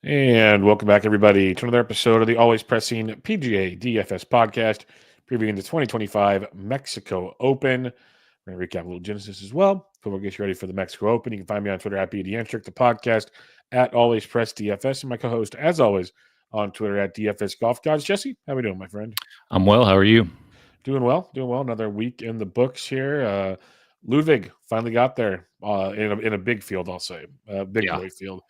And welcome back, everybody, to another episode of the always pressing PGA DFS podcast, previewing the 2025 Mexico Open. We're going to recap a little Genesis as well. Before we get you ready for the Mexico Open, you can find me on Twitter at BDantrick, the podcast at Always Press DFS, and my co-host, as always, on Twitter at DFS Golf Gods. Jesse, how we doing, my friend? I'm well. How are you? Doing well. Another week in the books here. Ludwig finally got there in a big field, I'll say, big boy field.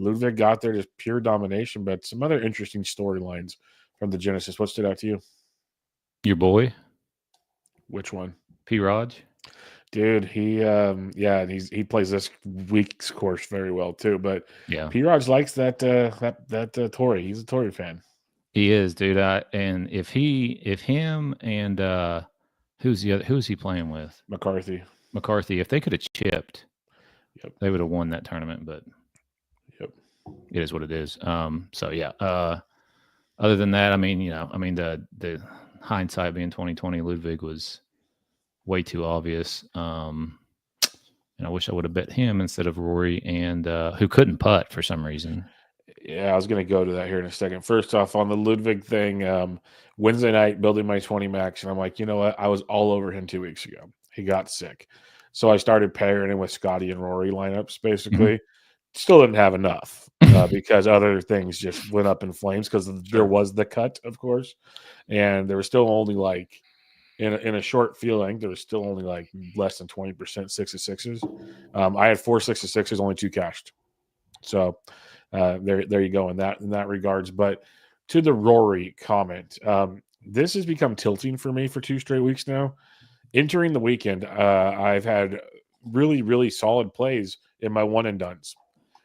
Ludwig got there, just pure domination, but some other interesting storylines from the Genesis. What stood out to you? Your boy? Which one? P. Raj? Dude, he plays this week's course very well too. But Yeah, P. Raj likes that Tory. He's a Tory fan. he is, dude. And if him and who's he playing with? McCarthy. If they could have chipped, Yep, they would have won that tournament. But yep, it is what it is. So yeah. Other than that, the hindsight being 2020, Ludwig was way too obvious. And I wish I would have bet him instead of Rory, and who couldn't putt for some reason. Yeah, I was going to go to that here in a second. First off, on the Ludwig thing, Wednesday night, building my 20 max, and I'm like, you know what? I was all over him 2 weeks ago. He got sick. So I started pairing him with Scotty and Rory lineups, basically. Mm-hmm. Still didn't have enough because other things just went up in flames because there was the cut, of course. And there was still only like, in a short field, I think there was still only like less than 20% 6-6s. I had 4 6-6s, only 2 cashed. So there you go in that regards. But to the Rory comment, this has become tilting for me for 2 straight weeks now. Entering the weekend, I've had really, really solid plays in my one and dones.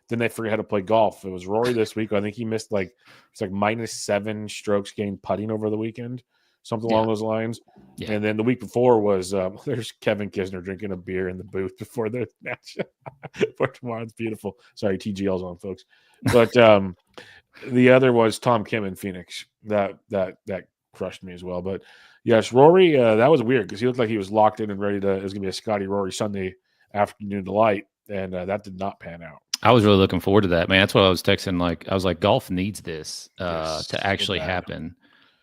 Then they forget how to play golf. It was Rory this week. I think he missed it's like -7 strokes gained putting over the weekend, something along those lines. Yeah. And then the week before was there's Kevin Kisner drinking a beer in the booth before the match for tomorrow. It's beautiful. Sorry, TGL's on, folks. But the other was Tom Kim in Phoenix. That crushed me as well. But yes, Rory, that was weird because he looked like he was locked in and ready to. It was going to be a Scotty Rory Sunday afternoon delight, and that did not pan out. I was really looking forward to that, man. That's what I was texting. I was like, golf needs this to actually happen.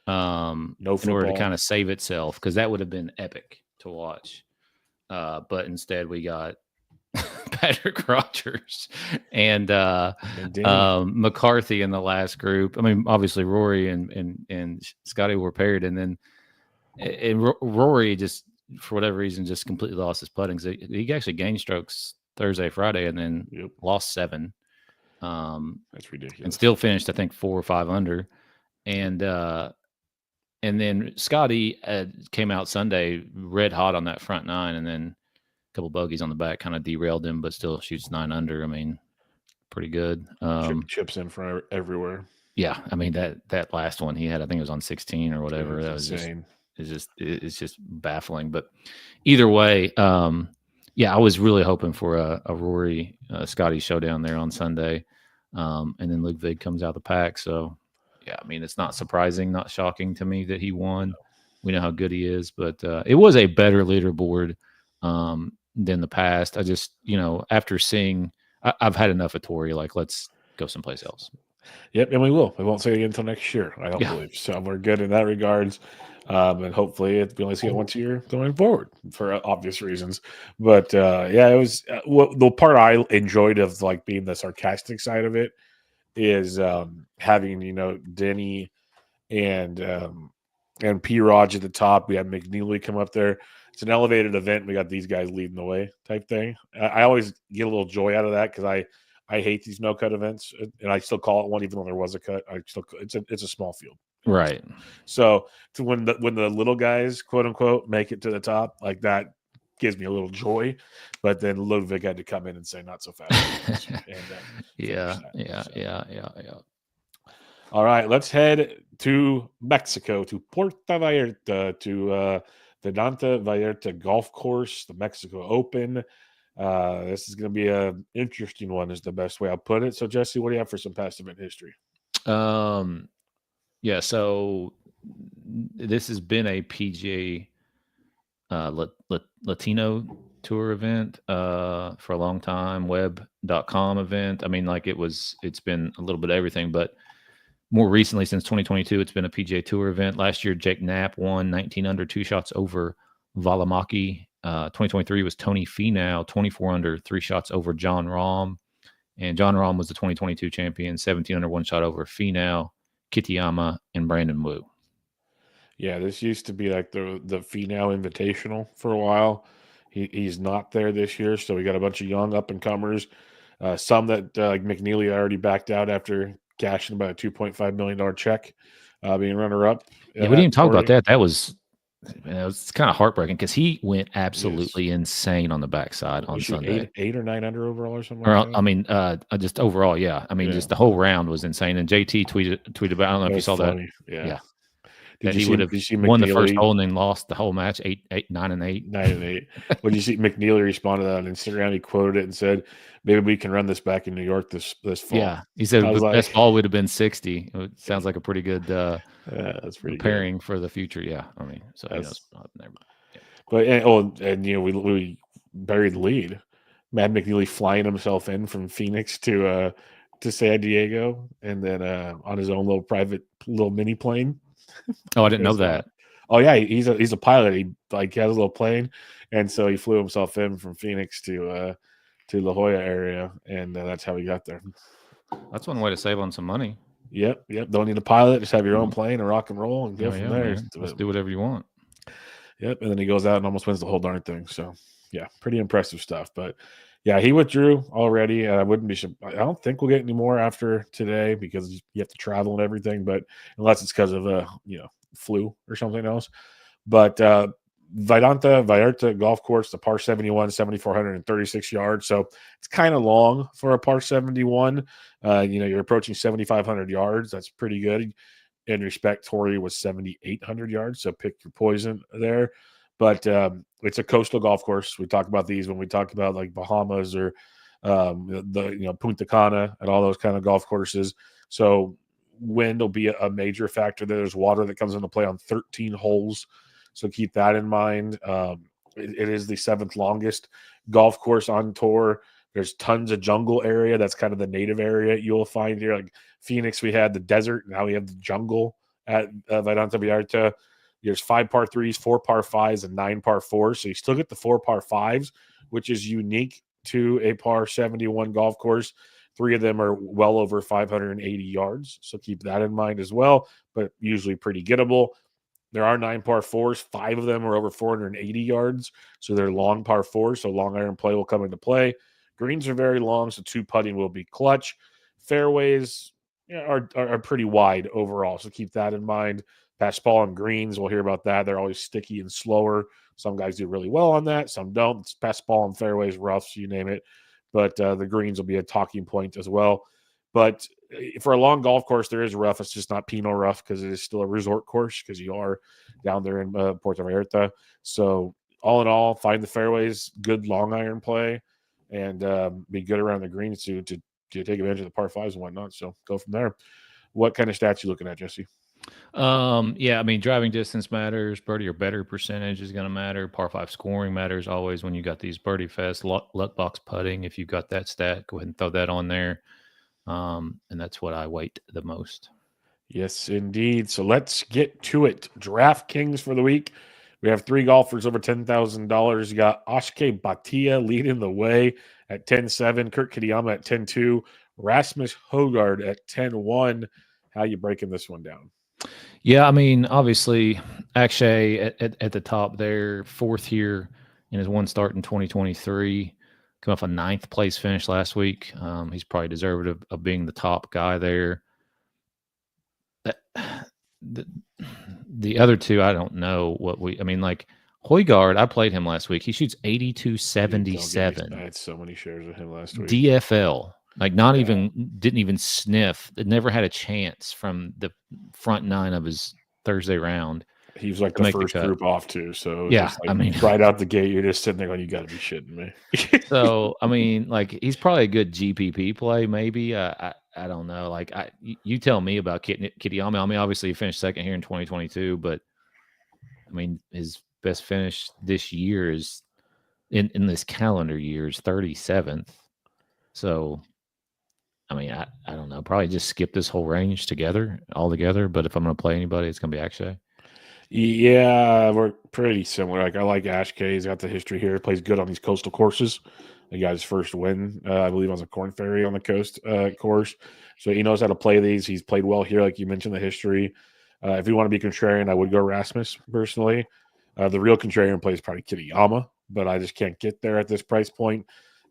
In order to kind of save itself, because that would have been epic to watch. But instead, we got Patrick Rogers and McCarthy in the last group. I mean, obviously Rory and Scotty were paired, and then Rory just, for whatever reason, just completely lost his putting. So he actually gained strokes Thursday, Friday, and then lost 7. That's ridiculous. And still finished, I think, 4 or 5 under. And then Scotty came out Sunday red hot on that front 9, and then a couple bogeys on the back kind of derailed him, but still shoots 9 under. I mean, pretty good. Chips in from everywhere. Yeah, I mean that last one he had, I think it was on 16 or whatever. That was insane. It's just baffling. But either way, I was really hoping for a Rory Scotty showdown there on Sunday, and then Ludwig comes out the pack. So yeah, I mean, it's not surprising, not shocking to me that he won. We know how good he is, but it was a better leaderboard than the past. I just, after seeing, I've had enough of Tory. Like, let's go someplace else. Yep, and we will. We won't say it again until next year, I don't believe. So we're good in that regards. And hopefully we only see it once a year going forward for obvious reasons. But it was the part I enjoyed of like being the sarcastic side of it is having, Denny and P. Raj at the top. We had McNeely come up there. It's an elevated event. We got these guys leading the way type thing. I always get a little joy out of that because I hate these no cut events, and I still call it one even though there was a cut. It's a small field, right? So when the little guys, quote unquote, make it to the top, like that gives me a little joy. But then Ludwig had to come in and say not so fast. Yeah. All right, let's head to Mexico, to Puerto Vallarta, to the Dante Vallarta Golf Course, the Mexico Open. This is going to be an interesting one, is the best way I'll put it. So, Jesse, what do you have for some past event history? So this has been a PGA Latino Tour event for a long time, web.com event. I mean, like it's been a little bit of everything, but more recently, since 2022, it's been a PGA Tour event. Last year, Jake Knapp won 19 under, 2 shots over Valimaki. 2023 was Tony Finau, 24 under, 3 shots over John Rahm. And John Rahm was the 2022 champion, 17 under, 1 shot over Finau, Kitayama, and Brandon Wu. Yeah, this used to be like the Finau Invitational for a while. He's not there this year, so we got a bunch of young up and comers. Some that like McNeely already backed out after cashing about a $2.5 million check, being runner up. Yeah, we didn't even talk about that. That was it's kind of heartbreaking because he went absolutely insane on the backside on Sunday. Eight or 9 under overall or something like that? I mean, just overall, yeah. I mean, just the whole round was insane. And JT tweeted about, I don't know if you saw funny. that. Yeah. Did he would have won the first hole and then lost the whole match, 9 and 8. 9 and 8. When you see McNeely responded on Instagram, he quoted it and said, "Maybe we can run this back in New York this fall." Yeah, he said the best ball would have been 60. It sounds like a pretty good that's pretty pairing good for the future. Yeah, I mean, so But and you know we buried the lead. Matt McNeely flying himself in from Phoenix to San Diego, and then on his own little private mini plane. Oh, I didn't know that. Oh yeah, he's a pilot. He has a little plane, and so he flew himself in from Phoenix to La Jolla area, and that's how he got there. That's one way to save on some money. Yep. Don't need a pilot. Just have your own plane and rock and roll and go from there. Let's do whatever you want. Yep. And then he goes out and almost wins the whole darn thing. So yeah, pretty impressive stuff. But yeah, he withdrew already. I wouldn't be. I don't think we'll get any more after today because you have to travel and everything. But unless it's because of flu or something else. But Vallarta golf course, the par 71, 7,436 yards. So it's kind of long for a par 71. You're approaching 7,500 yards. That's pretty good. In respect, Torrey was 7,800 yards. So pick your poison there. But it's a coastal golf course. We talk about these when we talk about like Bahamas or Punta Cana and all those kind of golf courses. So wind will be a major factor. There's water that comes into play on 13 holes. So keep that in mind. It is the 7th longest golf course on tour. There's tons of jungle area. That's kind of the native area you'll find here. Like Phoenix, we had the desert. Now we have the jungle at Vallarta Vallarta. There's 5 par 3s, 4 par 5s, and 9 par 4s. So you still get the 4 par 5s, which is unique to a par 71 golf course. 3 of them are well over 580 yards. So keep that in mind as well, but usually pretty gettable. There are 9 par 4s. 5 of them are over 480 yards. So they're long par 4s. So long iron play will come into play. Greens are very long, so 2 putting will be clutch. Fairways are pretty wide overall. So keep that in mind. Pass ball and greens, we'll hear about that. They're always sticky and slower. Some guys do really well on that. Some don't. It's pass ball and fairways, roughs, you name it. But the greens will be a talking point as well. But for a long golf course, there is rough. It's just not Pinot rough because it is still a resort course because you are down there in Puerto Vallarta. So all in all, find the fairways, good long iron play, and be good around the greens to take advantage of the par 5s and whatnot. So go from there. What kind of stats you looking at, Jesse? Yeah, I mean, driving distance matters. Birdie or better percentage is going to matter. Par 5 scoring matters always when you got these birdie fest. Luck box putting, if you've got that stat, go ahead and throw that on there. And that's what I weight the most. Yes, indeed. So let's get to it. DraftKings for the week. We have 3 golfers over $10,000. You got Ashke Bhatia leading the way at 10-7. Kurt Kitayama at 10-2. Rasmus Højgaard at 10-1. How you breaking this one down? Yeah, I mean, obviously, Akshay at the top there, 4th here in his one start in 2023. Come off a 9th place finish last week. He's probably deserving of being the top guy there. The other 2, I don't know like Højgaard, I played him last week. He shoots 82.77. I had so many shares of him last week. DFL. Like didn't even sniff. It never had a chance from the front 9 of his Thursday round. He was like the first group off too. So yeah, I mean, right out the gate, you're just sitting there going, "You got to be shitting me." So I mean, like he's probably a good GPP play. Maybe I don't know. Like you tell me about Kitayama. I mean, obviously he finished 2nd here in 2022, but I mean his best finish this year is in this calendar year is 37th. So, I mean, I don't know. Probably just skip this whole range altogether. But if I'm going to play anybody, it's going to be Akshay. Yeah, we're pretty similar. Like I like Ash K. He's got the history here. Plays good on these coastal courses. He got his first win, I believe, on the Corn Ferry on the coast course. So he knows how to play these. He's played well here, like you mentioned, the history. If you want to be contrarian, I would go Rasmus personally. The real contrarian play is probably Kitayama, but I just can't get there at this price point.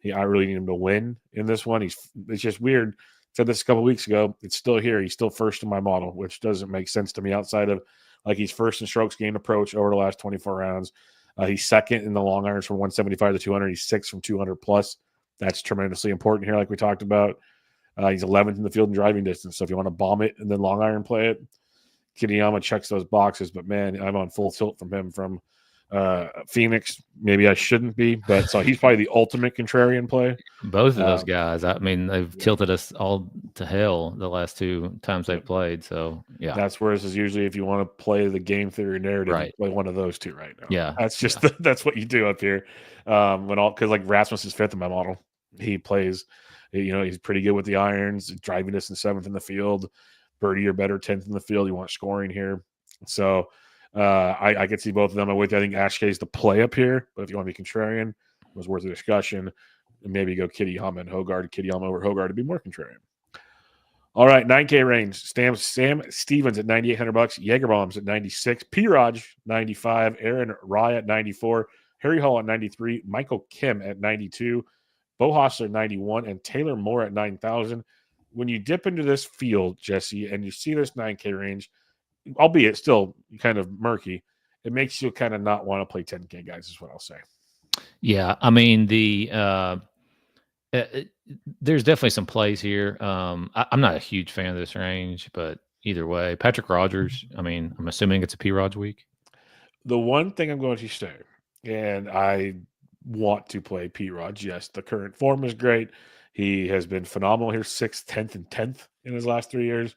I really need him to win in this one. It's just weird. Said this a couple weeks ago. It's still here. He's still first in my model, which doesn't make sense to me outside of like he's first in strokes gained approach over the last 24 rounds. He's second in the long irons from 175 to 200. He's sixth from 200 plus. That's tremendously important here, like we talked about. He's 11th in the field in driving distance. So if you want to bomb it and then long iron play it, Kitayama checks those boxes. But man, I'm on full tilt from him from Phoenix. Maybe I shouldn't be, but so he's probably the ultimate contrarian play. Both of those guys, I mean, they've tilted us all to hell the last two times they've played. So yeah, that's where this is usually if you want to play the game theory narrative, right? Play one of those two right now. Yeah, that's just that's what you do up here. Because like Rasmus is fifth in my model, he plays. He's pretty good with the irons, driving distance seventh in the field, birdie or better 10th in the field. You want scoring here, so I could see both of them. I think Ash is the play up here, but if you want to be contrarian, it was worth a discussion. Maybe go Kitayama and Hogard. Kitayama over Hogard to be more contrarian. All right, 9K range. Sam Stevens at $9,800. Jagerbombs at 96. P-Raj 95. Aaron Rye at 94. Harry Hall at 93. Michael Kim at 92. Bo Hossler at 91. And Taylor Moore at 9,000. When you dip into this field, Jesse, and you see this 9K range, albeit still kind of murky, it makes you kind of not want to play 10K guys, is what I'll say. Yeah, I mean there's definitely some plays here. I'm not a huge fan of this range, but either way, Patrick Rogers. I mean, I'm assuming it's a P-Raj week. The one thing I'm going to say, and I want to play P-Raj. Yes, the current form is great. He has been phenomenal here, 6th, 10th, and 10th in his last 3 years.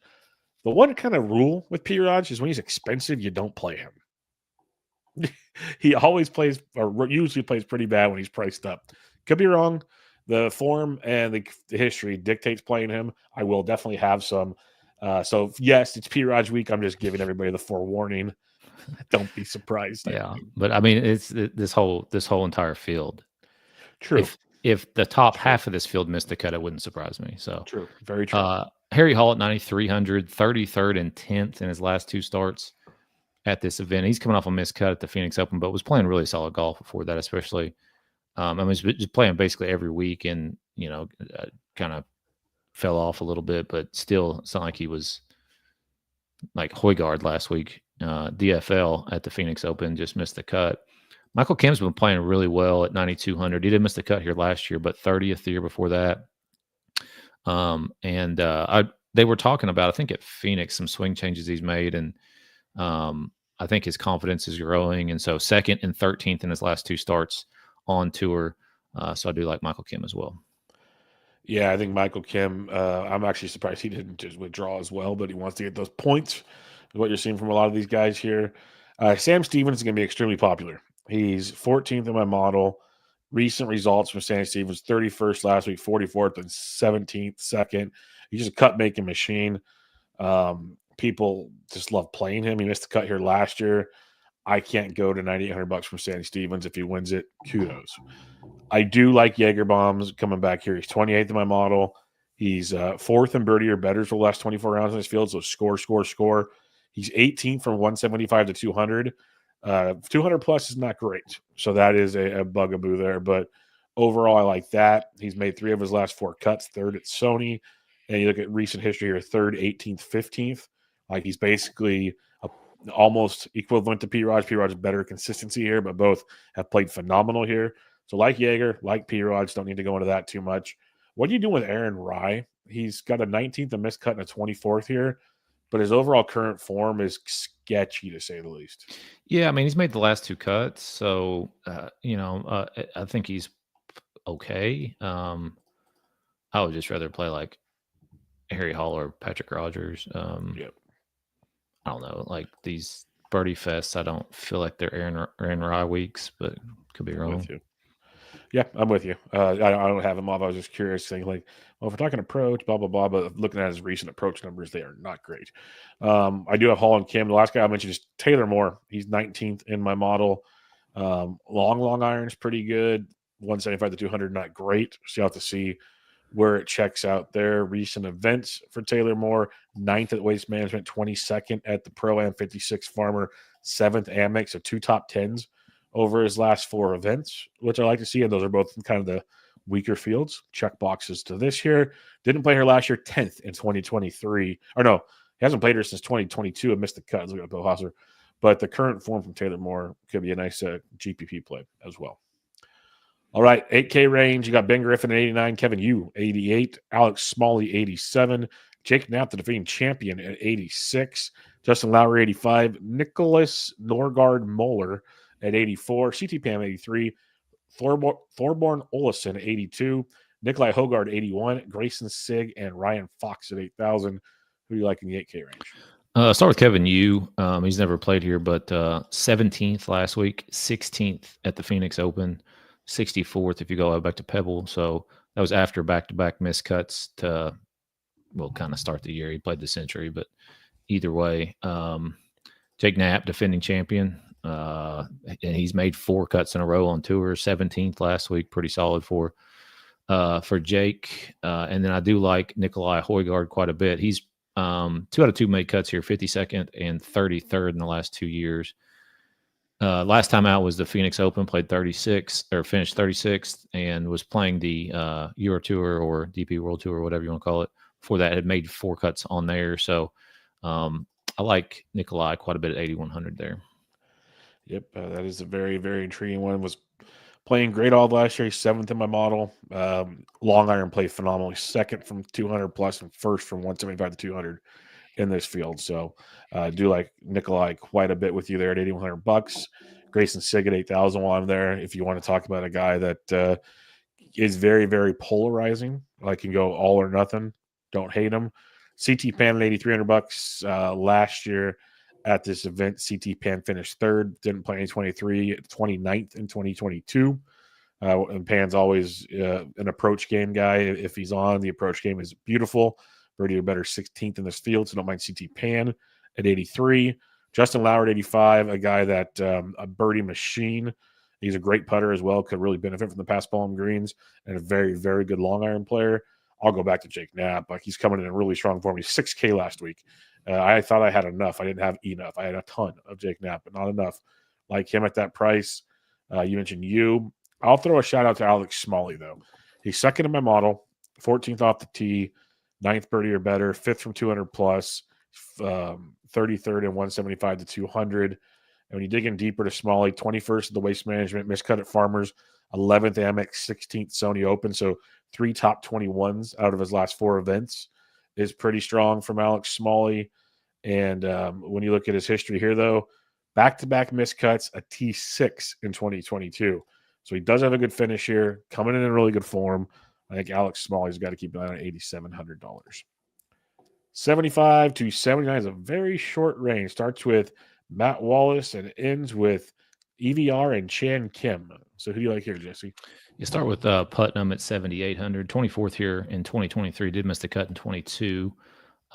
The one kind of rule with P-Raj is when he's expensive, you don't play him. He always plays, or usually plays pretty bad when he's priced up. Could be wrong. The form and the history dictates playing him. I will definitely have some. So yes, it's P-Raj week. I'm just giving everybody the forewarning. Don't be surprised. Yeah, but I mean, it's this whole entire field. True. If the top half of this field missed the cut, it wouldn't surprise me. So true, very true. Harry Hall at 9,300, 33rd and 10th in his last 2 starts at this event. He's coming off a missed cut at the Phoenix Open, but was playing really solid golf before that, especially. I mean, just playing basically every week, and kind of fell off a little bit, but still, it's not like he was like Højgaard last week. DFL at the Phoenix Open just missed the cut. Michael Kim's been playing really well at 9,200. He did miss the cut here last year, but 30th the year before that. They were talking about, I think at Phoenix, some swing changes he's made, and I think his confidence is growing. And so 2nd and 13th in his last 2 starts on tour. So I do like Michael Kim as well. Yeah, I think Michael Kim, I'm actually surprised he didn't just withdraw as well, but he wants to get those points, is what you're seeing from a lot of these guys here. Sam Stevens is going to be extremely popular. He's 14th in my model. Recent results from Sam Stevens, 31st last week, 44th, and 17th, second. He's just a cut-making machine. People just love playing him. He missed the cut here last year. I can't go to $9,800 from Sandy Stevens. If he wins it, kudos. I do like Jaeger Bombs coming back here. He's 28th in my model. He's 4th in birdie or better for the last 24 rounds in this field. So score. He's 18th from 175 to 200. 200 plus is not great. So that is a bugaboo there. But overall, I like that. He's made 3 of his last 4 cuts, 3rd at Sony. And you look at recent history here, 3rd, 18th, 15th. Like he's basically almost equivalent to P-Raj. P-Raj better consistency here, but both have played phenomenal here. So like Jaeger, like P-Raj, don't need to go into that too much. What do you do with Aaron Rye? He's got a 19th, a missed cut, and a 24th here, but his overall current form is sketchy to say the least. Yeah, I mean, he's made the last 2 cuts, so I think he's okay. I would just rather play like Harry Hall or Patrick Rogers. Yep. I don't know, like these birdie fests, I don't feel like they're Aaron Rye weeks, but could be wrong. Yeah, I'm with you. I don't have him off. I was just curious, saying like, well, if we're talking approach, blah blah blah. But looking at his recent approach numbers, they are not great. I do have Hall and Kim. The last guy I mentioned is Taylor Moore. He's 19th in my model. Long irons pretty good. 175 to 200, not great. So you'll have to see where it checks out there. Recent events for Taylor Moore: 9th at Waste Management, 22nd at the Pro Am 56 Farmer, 7th Amex, so 2 top 10s over his last 4 events, which I like to see. And those are both kind of the weaker fields. Check boxes to this year. Didn't play here last year, 10th in 2023. Or no, he hasn't played her since 2022 and missed the cut. Look at Bill Hosser. But the current form from Taylor Moore could be a nice GPP play as well. All right, 8K range. You got Ben Griffin at 89, Kevin Yu 88, Alex Smalley 87, Jake Knapp, the defending champion, at 86, Justin Lowry 85, Nicholas Norgard Moeller at 84, CT Pam 83, Thorborn Olesen 82, Nikolai Hogard 81, Grayson Sig, and Ryan Fox at 8,000. Who do you like in the 8K range? Start with Kevin Yu. He's never played here, but 17th last week, 16th at the Phoenix Open, 64th if you go back to Pebble. So that was after back-to-back missed cuts to, well, kind of start the year. He played the Century, but either way, Jake Knapp, defending champion, and he's made 4 cuts in a row on tour. 17th last week, pretty solid for Jake. And then I do like Nikolai Højgaard quite a bit. He's 2 out of 2 made cuts here, 52nd and 33rd in the last 2 years. Last time out was the Phoenix Open, played 36 or finished 36th, and was playing the Euro Tour or DP World Tour, or whatever you want to call it. Before that, had made 4 cuts on there. So I like Nikolai quite a bit at 8,100 there. Yep, that is a very, very intriguing one. Was playing great all last year. He's 7th in my model. Long iron played phenomenally. 2nd from 200 plus and 1st from 175 to 200 in this field. So I do like Nikolai quite a bit with you there at $8,100. Grayson Sig at 8,000 while I'm there. If you want to talk about a guy that is very, very polarizing, like can go all or nothing, don't hate him. CT Pan at $8,300 last year. At this event, CT Pan finished 3rd, didn't play in 23, 29th in 2022. And Pan's always an approach game guy. If he's on, the approach game is beautiful. Birdie or better 16th in this field, so don't mind CT Pan at 83. Justin Lauer at 85, a guy that a birdie machine. He's a great putter as well, could really benefit from the pass ball and greens, and a very, very good long iron player. I'll go back to Jake Knapp. Like he's coming in really strong form. He's 6K last week. I thought I had enough. I didn't have enough. I had a ton of Jake Knapp, but not enough. Like him at that price. You mentioned you. I'll throw a shout out to Alex Smalley, though. He's 2nd in my model, 14th off the tee, 9th birdie or better, 5th from 200 plus, 33rd and 175 to 200. And when you dig in deeper to Smalley, 21st at the Waste Management, miscut at Farmers, 11th Amex, 16th Sony Open. So 3 top 21s out of his last 4 events is pretty strong from Alex Smalley. And when you look at his history here, though, back-to-back miscuts, a T6 in 2022. So he does have a good finish here, coming in really good form. I think Alex Smalley's got to keep an eye on $8,700. 75 to 79 is a very short range. Starts with Matt Wallace and ends with EVR and Chan Kim. So who do you like here, Jesse? You start with Putnam at 7,800, 24th here in 2023. Did miss the cut in 22,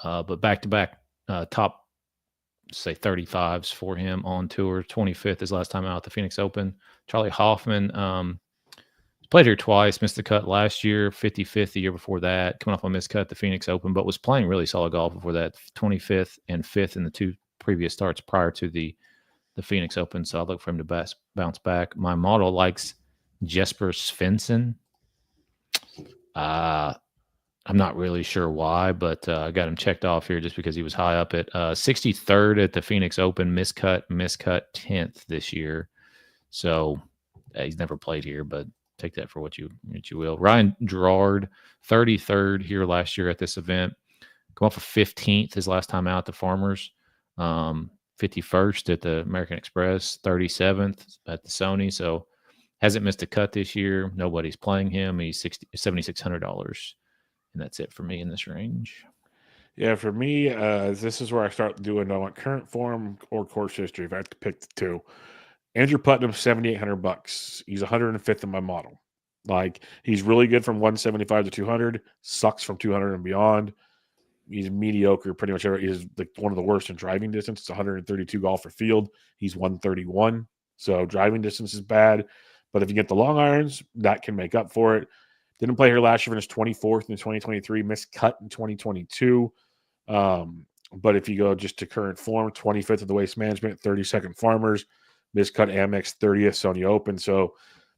but back-to-back top, say, 35s for him on tour. 25th his last time out at the Phoenix Open. Charlie Hoffman played here twice, missed the cut last year, 55th the year before that, coming off a missed cut at the Phoenix Open, but was playing really solid golf before that, 25th and 5th in the 2 previous starts prior to the Phoenix Open. So I look for him to bounce back. My model likes Jesper Svensson. I'm not really sure why, but I got him checked off here just because he was high up at 63rd at the Phoenix Open, miscut 10th this year. So he's never played here, but take that for what you will. Ryan Gerard, 33rd here last year at this event. Come off of 15th his last time out at the Farmers. 51st at the American Express, 37th at the Sony. So hasn't missed a cut this year. Nobody's playing him. He's $7,600. And that's it for me in this range. Yeah, for me, this is where I start doing I want current form or course history if I have to pick the 2. Andrew Putnam, $7,800. He's 105th in my model. Like, he's really good from 175 to 200, sucks from 200 and beyond. He's mediocre pretty much. He's like one of the worst in driving distance. It's 132 golfer field. He's 131. So driving distance is bad. But if you get the long irons, that can make up for it. Didn't play here last year, finished 24th in 2023, missed cut in 2022. But if you go just to current form, 25th of the Waste Management, 32nd Farmers, missed cut Amex, 30th Sony Open. So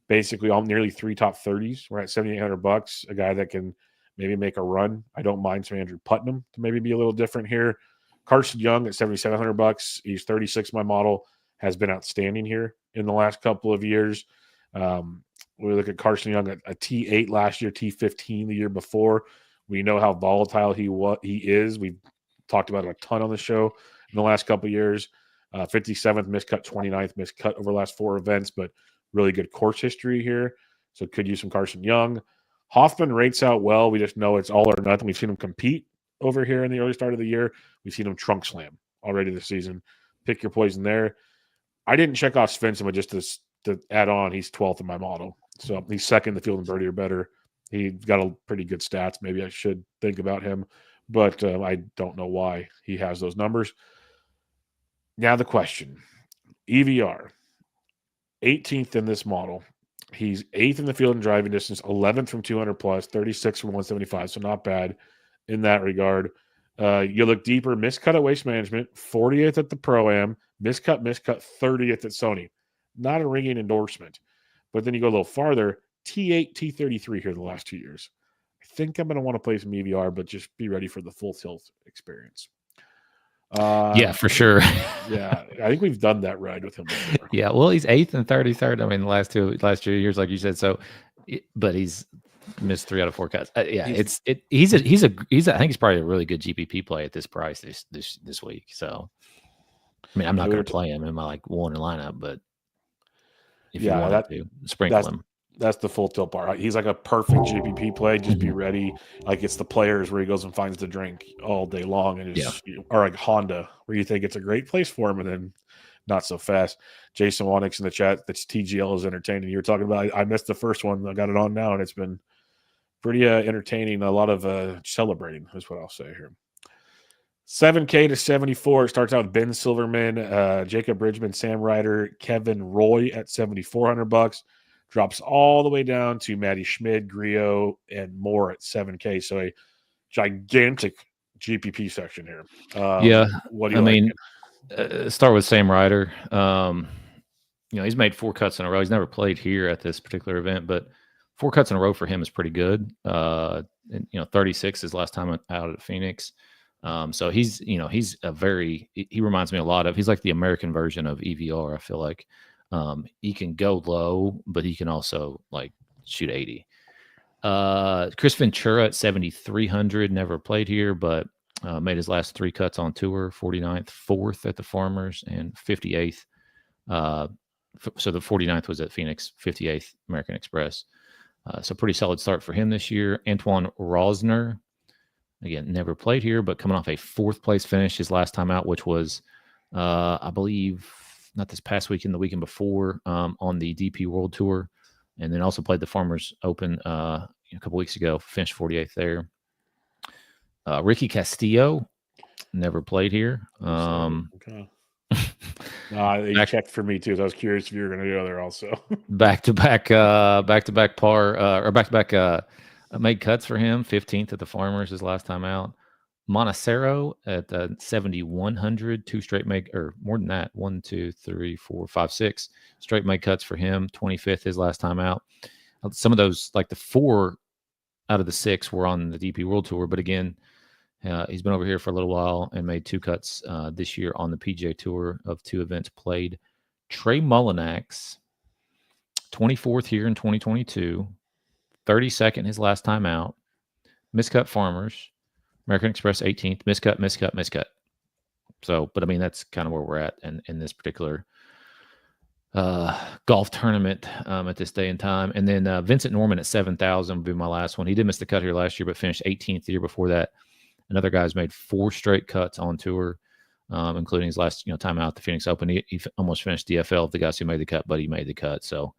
basically all nearly 3 top 30s. We're at $7,800. A guy that can maybe make a run. I don't mind some Andrew Putnam to maybe be a little different here. Carson Young at $7,700. He's 36. My model has been outstanding here in the last couple of years. We look at Carson Young at a T8 last year, T15 the year before. We know how volatile he is. We've talked about it a ton on the show in the last couple of years. 57th miscut, 29th miscut over the last 4 events, but really good course history here. So could use some Carson Young. Hoffman rates out well. We just know it's all or nothing. We've seen him compete over here in the early start of the year. We've seen him trunk slam already this season. Pick your poison there. I didn't check off Svensson, but just to add on, he's 12th in my model. So he's second in the field in birdie or better. He's got a pretty good stats. Maybe I should think about him, but I don't know why he has those numbers. Now the question, EVR, 18th in this model. He's 8th in the field in driving distance, 11th from 200 plus, 36 from 175, so not bad in that regard. You look deeper, miscut at Waste Management, 40th at the Pro-Am, miscut, 30th at Sony. Not a ringing endorsement. But then you go a little farther, T8, T33 here the last 2 years. I think I'm going to want to play some EVR, but just be ready for the full tilt experience. Yeah, for sure. Yeah, I think we've done that ride with him before. Yeah, well, he's 8th and 33rd. I mean, the last 2 years, like you said. So, but he's missed 3 out of 4 cuts. Yeah, he's I think he's probably a really good GPP play at this price this week. So, I mean, I'm not going to play him in my like one lineup, but if you want to sprinkle him. That's the full tilt bar. He's like a perfect GPP play. Just be ready. Like it's the players where he goes and finds the drink all day long, and or like Honda, where you think it's a great place for him, and then not so fast. Jason Wanix in the chat, that's TGL is entertaining. You're talking about. I missed the first one. I got it on now, and it's been pretty entertaining. A lot of celebrating is what I'll say here. 7K to 74. It starts out with Ben Silverman, Jacob Bridgman, Sam Ryder, Kevin Roy at $7,400. Drops all the way down to Matty Schmid, Griot, and more at 7K. So a gigantic GPP section here. What do you like? Start with Sam Ryder. He's made 4 cuts in a row. He's never played here at this particular event, but 4 cuts in a row for him is pretty good. 36 his last time out at Phoenix. So he's he reminds me a lot of, he's like the American version of EVR. I feel like he can go low, but he can also like shoot 80. Chris Ventura at 7,300, never played here, but made his last 3 cuts on tour, 49th, 4th at the Farmers, and 58th. So the 49th was at Phoenix, 58th American Express. So pretty solid start for him this year. Antoine Rosner, again, never played here, but coming off a 4th place finish his last time out, which was, I believe, not this past weekend, the weekend before, on the DP World Tour, and then also played the Farmers Open a couple weeks ago, finished 48th there. Ricky Castillo, never played here. Okay. No, they checked for me too. So I was curious if you were going to go there also. back-to-back par or back-to-back made cuts for him. 15th at the Farmers his last time out. Montecero at 7,100, 2 straight make, or more than that, 1, 2, 3, 4, 5, 6 straight make cuts for him. 25th his last time out. Some of those, like the 4 out of the 6 were on the DP World Tour, but again, he's been over here for a little while and made 2 cuts this year on the PGA Tour of 2 events played. Trey Mullinax, 24th here in 2022, 32nd his last time out. Miscut Farmers, American Express 18th, miscut. So, but I mean, that's kind of where we're at in this particular golf tournament at this day and time. And then Vincent Norman at 7,000 would be my last one. He did miss the cut here last year, but finished 18th the year before that. Another guy's made 4 straight cuts on tour, including his last time out at the Phoenix Open. He almost finished DFL of the guys who made the cut, but he made the cut. So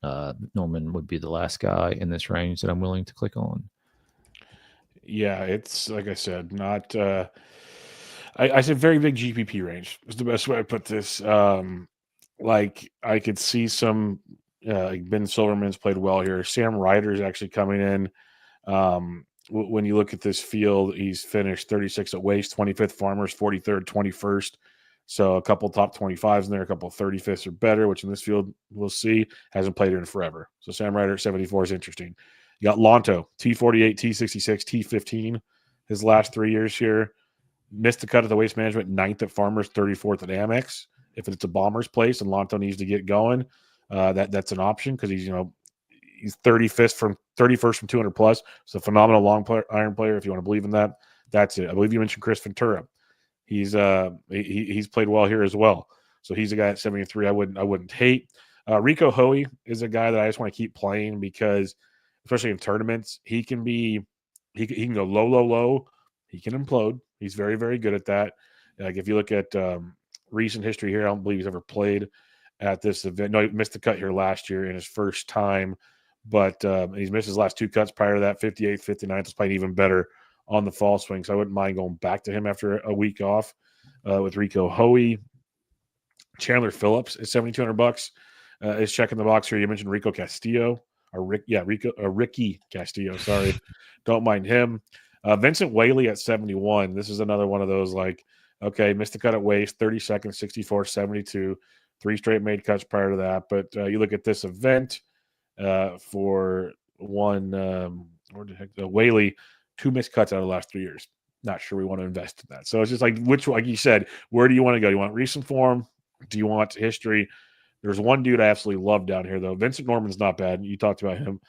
Norman would be the last guy in this range that I'm willing to click on. Yeah, it's like I said, not. I said very big GPP range is the best way I put this. Like I could see some. Like Ben Silverman's played well here. Sam Ryder's actually coming in. When you look at this field, he's finished 36 at Waste, 25th Farmers, 43rd, 21st. So a couple top 25s in there, a couple 35ths or better, which in this field we'll see. Hasn't played in forever. So Sam Ryder at 74 is interesting. You got Lonto, T48, T66, T15 his last 3 years here. Missed the cut at the Waste Management, 9th at Farmers, 34th at Amex. If it's a bomber's place and Lonto needs to get going, that's an option because he's 35th from 31st from 200 plus. It's a phenomenal iron player if you want to believe in that. That's it. I believe you mentioned Chris Ventura. He's played well here as well. So he's a guy at 73. I wouldn't hate. Rico Hoey is a guy that I just want to keep playing because, especially in tournaments, he can go low. He can implode. He's very, very good at that. Like if you look at recent history here, I don't believe he's ever played at this event. No, he missed the cut here last year in his first time, but he's missed his last 2 cuts prior to that. 58th, 59th is playing even better on the fall swing. So I wouldn't mind going back to him after a week off with Rico Hoey. Chandler Phillips is $7,200. Is checking the box here. You mentioned Rico Castillo Ricky Castillo. Sorry, don't mind him. Vincent Whaley at 71. This is another one of those okay, missed the cut at Waste, 32nd, 64, 72, 3 straight made cuts prior to that. But you look at this event for one, where the heck, Whaley, 2 missed cuts out of the last 3 years. Not sure we want to invest in that. So it's just like you said, where do you want to go? Do you want recent form? Do you want history? There's one dude I absolutely love down here, though. Vincent Norman's not bad. You talked about him.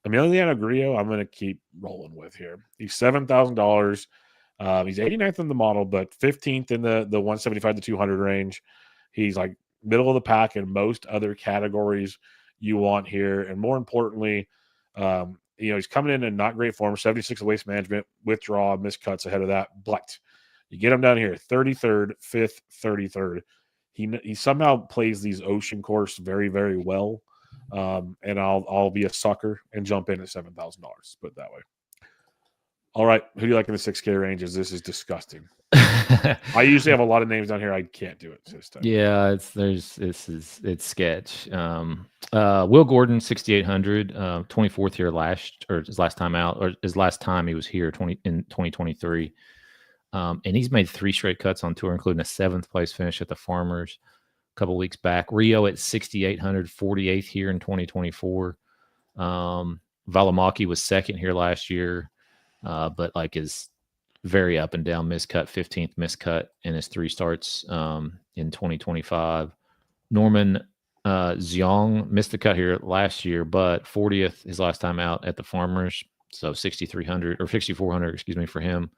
Emiliano Grillo, I'm going to keep rolling with here. He's $7,000. He's 89th in the model, but 15th in the 175 to 200 range. He's middle of the pack in most other categories you want here. And more importantly, he's coming in not great form, 76 of Waste Management, withdraw, missed cuts ahead of that. But you get him down here, 33rd, 5th, 33rd. He somehow plays these ocean course very, very well. And I'll be a sucker and jump in at $7,000. Put it that way. All right, who do you like in the 6K ranges? This is disgusting. I usually have a lot of names down here. I can't do it this time. Yeah, it's sketch. Will Gordon, 6,800, 24th here his last time out, or his last time he was here in 2023. And he's made 3 straight cuts on tour, including a 7th place finish at the Farmers a couple weeks back. Rio at 6,800, 48th here in 2024. Valimaki was 2nd here last year, but is very up and down. Miscut, 15th miscut in his 3 starts in 2025. Norman Xiong missed the cut here last year, but 40th his last time out at the Farmers. So 6,300 or 6,400, excuse me, for him.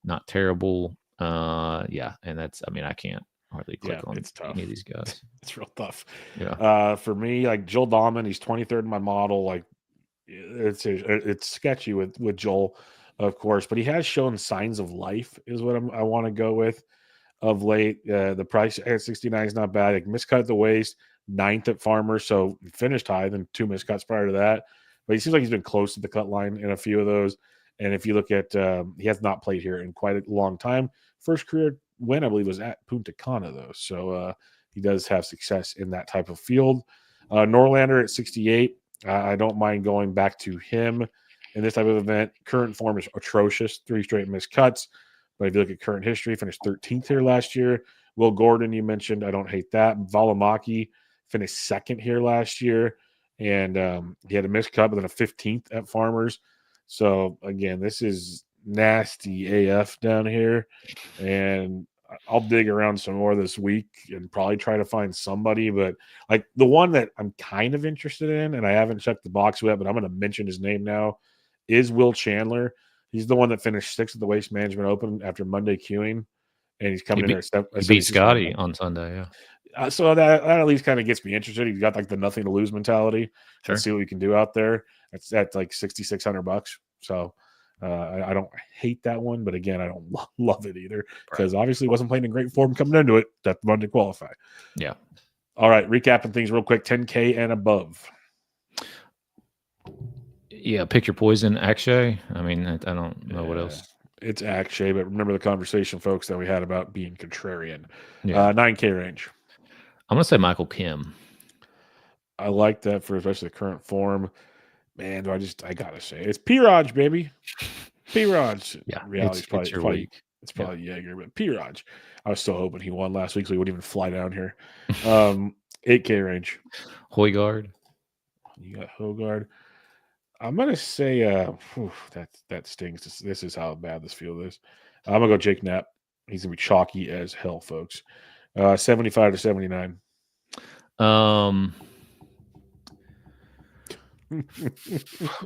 Not terrible. Yeah, and that's, I can't hardly click on any of these guys. It's real tough. Yeah. For me, Joel Dahman, he's 23rd in my model. It's sketchy with Joel, of course, but he has shown signs of life is what I want to go with of late. The price at 69 is not bad. Miscut at the Waste, 9th at Farmers, so finished high, then 2 miscuts prior to that. But he seems like he's been close to the cut line in a few of those. And if you look at, he has not played here in quite a long time. First career win, I believe, was at Punta Cana, though. So he does have success in that type of field. Norlander at 68. I don't mind going back to him in this type of event. Current form is atrocious, 3 straight missed cuts. But if you look at current history, finished 13th here last year. Will Gordon, you mentioned, I don't hate that. Valimaki finished 2nd here last year. And he had a missed cut, but then a 15th at Farmers. So, again, this is nasty AF down here. And I'll dig around some more this week and probably try to find somebody. But, the one that I'm kind of interested in, and I haven't checked the box yet, but I'm going to mention his name now, is Will Chandler. He's the one that finished 6th at the Waste Management Open after Monday queuing. And he's coming in there. He beat Scotty on Sunday, yeah. So that at least kind of gets me interested. He's got the nothing to lose mentality. Sure. Let's see what we can do out there. That's $6,600. So I don't hate that one, but again, I don't love it either because obviously wasn't playing in great form coming into it. That Monday qualify. Yeah. All right, recapping things real quick. 10K and above. Yeah, pick your poison, Akshay. I mean, I don't know what else. It's Akshay, but remember the conversation, folks, that we had about being contrarian. Yeah. 9K range. I'm gonna say Michael Kim. I like that for especially the current form. Man, I gotta say it's P-Raj, baby. P-Raj. Yeah, Reality's it's your week. It's probably Jaeger, but P-Raj. I was still hoping he won last week, so he wouldn't even fly down here. 8K range. Højgaard. You got Hogard. I'm gonna say that stings. This is how bad this field is. I'm gonna go Jake Knapp. He's gonna be chalky as hell, folks. 75 to 79.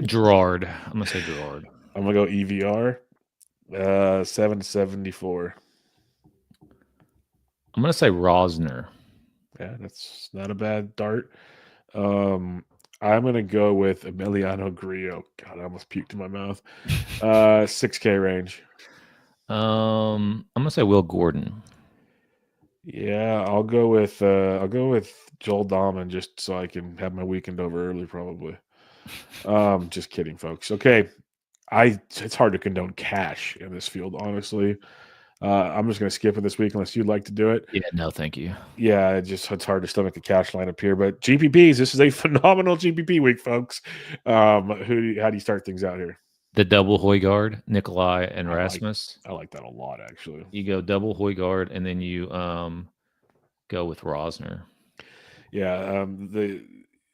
Gerard. I'm gonna say Gerard. I'm gonna go EVR. 7 to 74. I'm gonna say Rosner. Yeah, that's not a bad dart. I'm gonna go with Emiliano Grillo. God, I almost puked in my mouth. 6K range. I'm gonna say Will Gordon. Yeah, I'll go with Joel Dahman just so I can have my weekend over early, probably. Just kidding, folks. Okay, it's hard to condone cash in this field, honestly. I'm just going to skip it this week unless you'd like to do it. Yeah, no, thank you. Yeah, it's hard to stomach a cash lineup here, but GPPs. This is a phenomenal GPP week, folks. How do you start things out here? The double Højgaard, Nikolai, and Rasmus. I like that a lot, actually. You go double Højgaard, and then you go with Rosner. Yeah,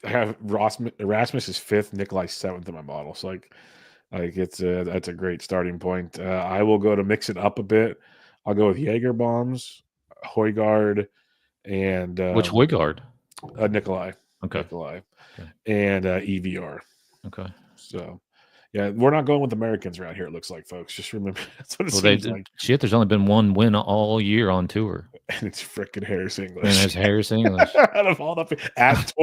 I have Erasmus is 5th, Nikolai 7th in my model. So that's a great starting point. I will go to mix it up a bit. I'll go with Jaeger bombs, Højgaard, and which Højgaard? Nikolai. Okay. Nikolai. Okay. And EVR. Okay. So yeah, we're not going with Americans around here, it looks like, folks. Just remember that's what it seems like. Shit, there's only been one win all year on tour. And it's frickin' Harris English. And it's Harris English. Out of all the at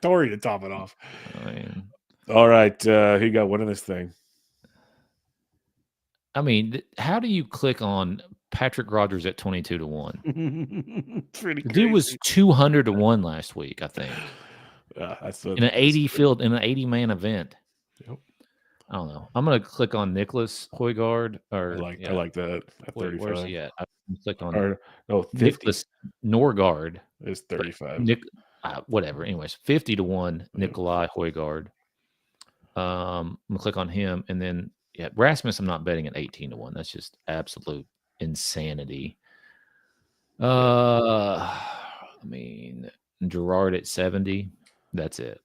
Tory to top it off. All right. Who got winning this thing? I mean, how do you click on Patrick Rogers at 22 to 1? Pretty the dude was 200 to 1 last week, I think. That's in an 80 field, in an 80-man event. Yep. I don't know. I'm gonna click on Nicholas Højgaard. I like that at 35. Where's he at? I clicked on 50. Nicholas Norgaard is 35. Whatever. Anyways, 50 to 1. Nikolai Højgaard. I'm gonna click on him, and then Rasmus. I'm not betting at 18 to 1. That's just absolute insanity. I mean, Gerard at 70. That's it.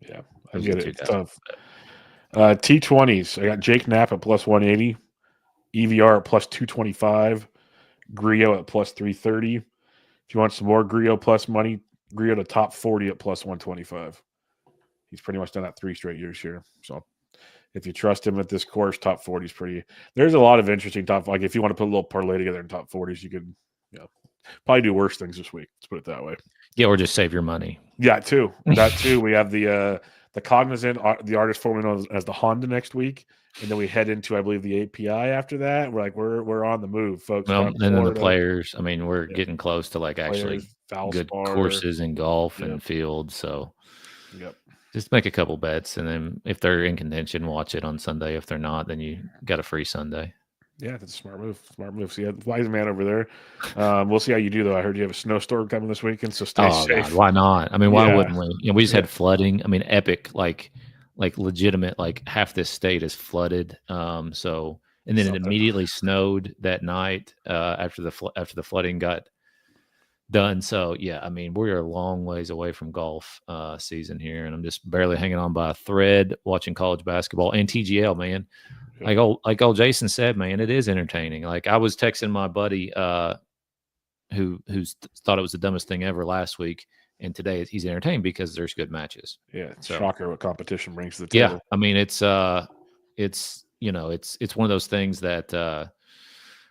Yeah, I get it. It's tough. T20s. I got Jake Knapp at plus 180, EVR at plus 225, Grillo at plus 330. If you want some more Grillo plus money, Grillo to top 40 at plus 125. He's pretty much done that 3 straight years here. So if you trust him at this course, top 40 is pretty. There's a lot of interesting top. Like if you want to put a little parlay together in top 40s, you could, probably do worse things this week. Let's put it that way. Yeah, or just save your money. Yeah, too. That too. We have the Cognizant, the artist formerly known as the Honda next week, and then we head into, I believe, the API after that. We're on the move, folks. Well, and then the players. I mean, we're getting close to actually good courses in golf and field. So, just make a couple bets, and then if they're in contention, watch it on Sunday. If they're not, then you got a free Sunday. Yeah, that's a smart move. See, wise man over there. We'll see how you do, though. I heard you have a snowstorm coming this weekend, so stay safe. God, why not? I mean, why wouldn't we? We just had flooding. I mean, epic, like legitimate. Like half this state is flooded. And then it immediately snowed that night after the flooding got done. So yeah, I mean, we're a long ways away from golf season here, and I'm just barely hanging on by a thread watching college basketball and TGL, man. Like old Jason said, man, it is entertaining. Like I was texting my buddy who thought it was the dumbest thing ever last week, and today he's entertained because there's good matches. Yeah, it's shocker what competition brings to the table. Yeah, I mean it's one of those things that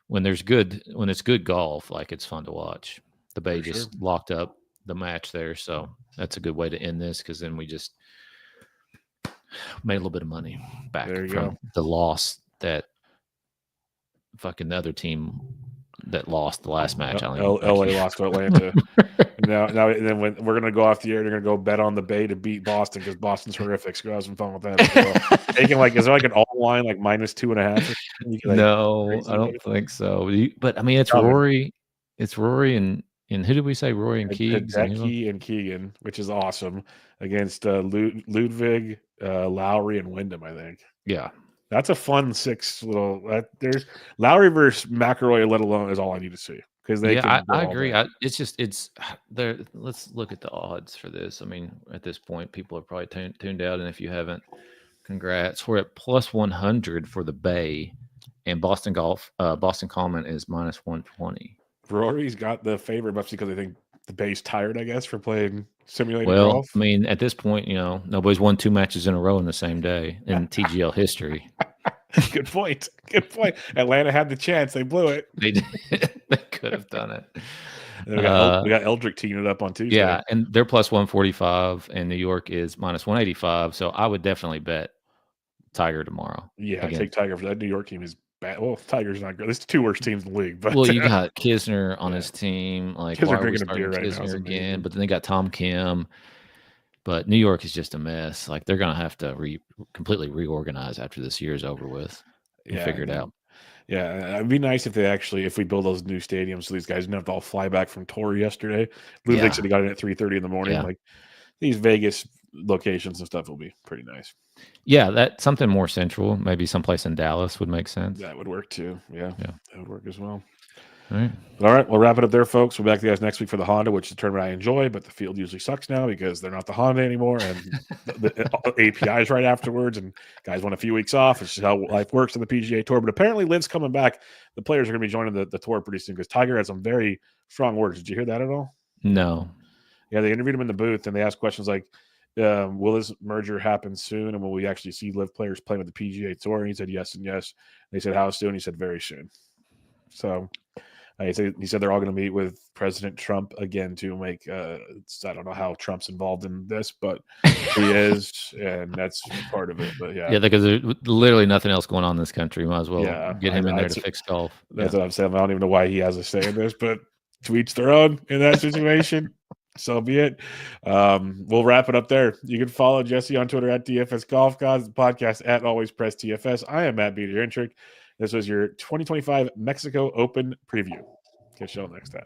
when it's good golf, like it's fun to watch. The Bay just locked up the match there, so that's a good way to end this because then we just made a little bit of money back from the loss that fucking the other team that lost the last match. I don't even LA lost to Atlanta. now, and then when we're gonna go off the air, they're gonna go bet on the Bay to beat Boston because Boston's horrific. So go have some fun with that as well. Taking is there an all line -2.5? No, I don't think so. But I mean, it's Rory. It's Rory and who did we say? Rory and Keegs and Keegan, which is awesome against Ludwig, Lowry, and Wyndham. I think. Yeah. That's a fun 6 little. There's Lowry versus McIlroy, let alone, is all I need to see because they. Yeah, I agree. It's there. Let's look at the odds for this. I mean, at this point, people are probably tuned out, and if you haven't, congrats. We're at +100 for the Bay, and Boston Common is -120. Rory's got the favorite mostly because I think the Bay's tired, I guess, for playing simulated Well, golf. I mean, at this point, nobody's won 2 matches in a row in the same day in TGL history. Good point. Atlanta had the chance. They blew it. They did. They could have done it. We got Eldrick teeing it up on Tuesday. Yeah, and they're +145, and New York is -185. So I would definitely bet Tiger tomorrow. Yeah, I take Tiger for that. New York team is bad. Well, Tiger's not good. It's the 2 worst teams in the league. But you got Kisner on his team. Kisner drinking a beer right now again. But then they got Tom Kim. But New York is just a mess. They're going to have to completely reorganize after this year is over with and figure it out. Yeah, it'd be nice if we build those new stadiums so these guys didn't have to all fly back from tour yesterday. Ludwig said he got in at 3:30 in the morning. Yeah. These Vegas locations and stuff will be pretty nice. Yeah, that's something more central. Maybe someplace in Dallas would make sense. That would work too. Yeah, that would work as well. All right, we'll wrap it up there, folks. We'll be back to you guys next week for the Honda, which is a tournament I enjoy, but the field usually sucks now because they're not the Honda anymore, and the API is right afterwards, and guys want a few weeks off. It's just how life works on the PGA Tour. But apparently, Liv's coming back. The players are going to be joining the tour pretty soon because Tiger had some very strong words. Did you hear that at all? No. Yeah, they interviewed him in the booth, and they asked questions like, will this merger happen soon, and will we actually see Liv players playing with the PGA Tour? And he said yes and yes. They said how soon? He said very soon. So he said they're all going to meet with President Trump again to make I don't know how Trump's involved in this, but he is, and that's part of it. But yeah, because there's literally nothing else going on in this country. Might as well get him in there to fix golf. That's what I'm saying. I don't even know why he has a say in this, but to each their own in that situation. So be it. We'll wrap it up there. You can follow Jesse on Twitter at DFS Golf Gods, the podcast at Always Press TFS. I am Matt Beater-Intric. This was your 2025 Mexico Open preview. Catch you all next time.